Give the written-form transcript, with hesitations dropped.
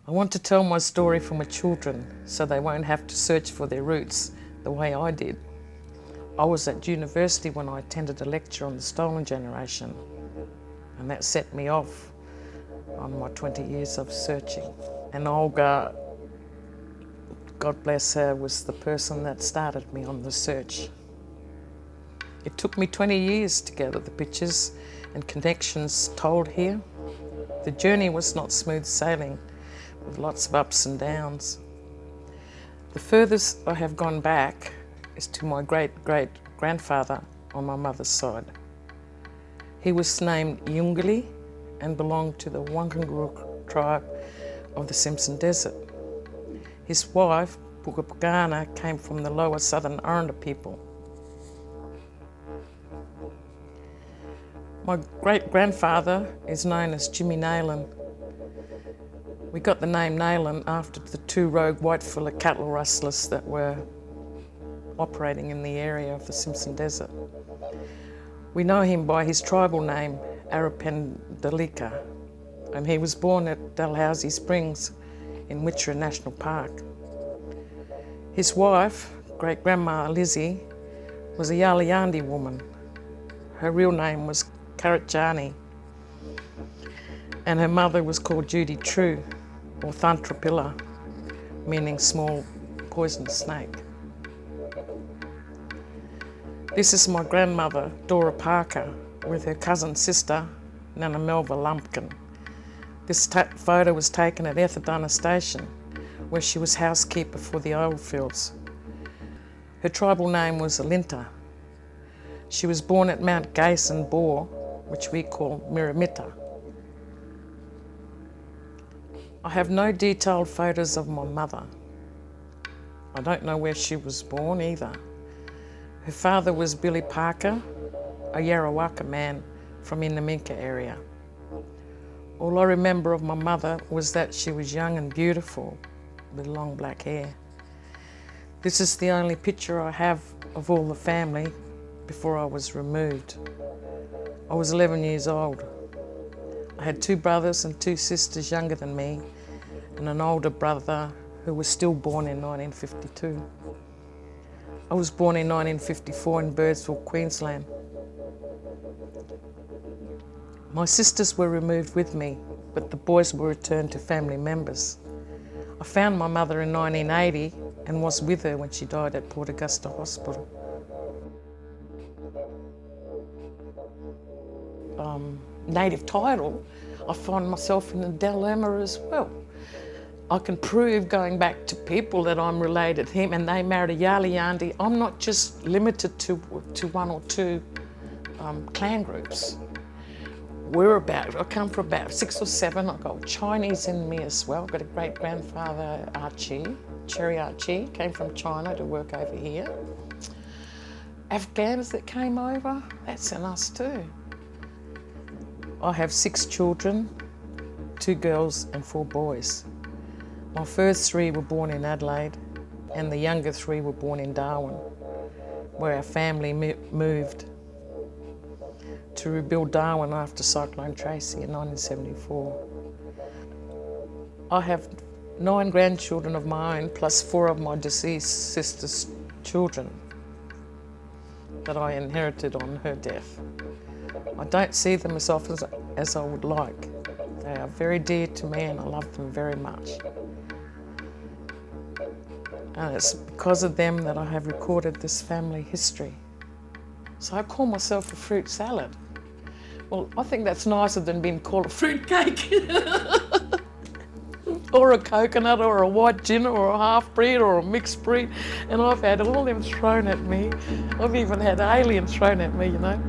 I want to tell my story for my children so they won't have to search for their roots the way I did. I was at university when I attended a lecture on the stolen generation, and that set me off on my 20 years of searching. And Olga, God bless her, was the person that started me on the search. It took me 20 years to gather the pictures and connections told here. The journey was not smooth sailing, with lots of ups and downs. The furthest I have gone back is to my great-great-grandfather on my mother's side. He was named Yungali and belonged to the Wangangu tribe of the Simpson Desert. His wife, Pugapugana, came from the lower southern Aranda people. My great-grandfather is known as Jimmy Nayland. We got the name Nayland after the two rogue white-filler cattle rustlers that were operating in the area of the Simpson Desert. We know him by his tribal name, Arapendalika, and he was born at Dalhousie Springs in Witcher National Park. His wife, great-grandma Lizzie, was a Yalayandi woman. Her real name was Karatjani, and her mother was called Judy True, or Thantropilla, meaning small poisonous snake. This is my grandmother, Dora Parker, with her cousin sister, Nana Melva Lumpkin. This photo was taken at Etherdana Station, where she was housekeeper for the oilfields. Her tribal name was Alinta. She was born at Mount Gayson Bore, which we call Miramita. I have no detailed photos of my mother. I don't know where she was born either. Her father was Billy Parker, a Yarawaka man from Inaminka area. All I remember of my mother was that she was young and beautiful with long black hair. This is the only picture I have of all the family before I was removed. I was 11 years old. I had two brothers and two sisters younger than me, and an older brother who was still born in 1952. I was born in 1954 in Birdsville, Queensland. My sisters were removed with me, but the boys were returned to family members. I found my mother in 1980 and was with her when she died at Port Augusta Hospital. Native title, I find myself in the Dalema as well. I can prove, going back to people, that I'm related to him and they married a Yalayandi. I'm not just limited to one or two clan groups. I come from about 6 or 7. I've got Chinese in me as well. I've got a great-grandfather, Archie, Cherry Archie, came from China to work over here. Afghans that came over, that's in us too. I have 6 children, 2 girls and 4 boys. My first 3 were born in Adelaide and the younger 3 were born in Darwin, where our family moved to rebuild Darwin after Cyclone Tracy in 1974. I have 9 grandchildren of my own, plus 4 of my deceased sister's children that I inherited on her death. I don't see them as often as I would like. They are very dear to me and I love them very much. And it's because of them that I have recorded this family history. So I call myself a fruit salad. Well, I think that's nicer than being called a fruit cake. Or a coconut, or a white gin, or a half-breed, or a mixed breed. And I've had all them thrown at me. I've even had aliens thrown at me, you know.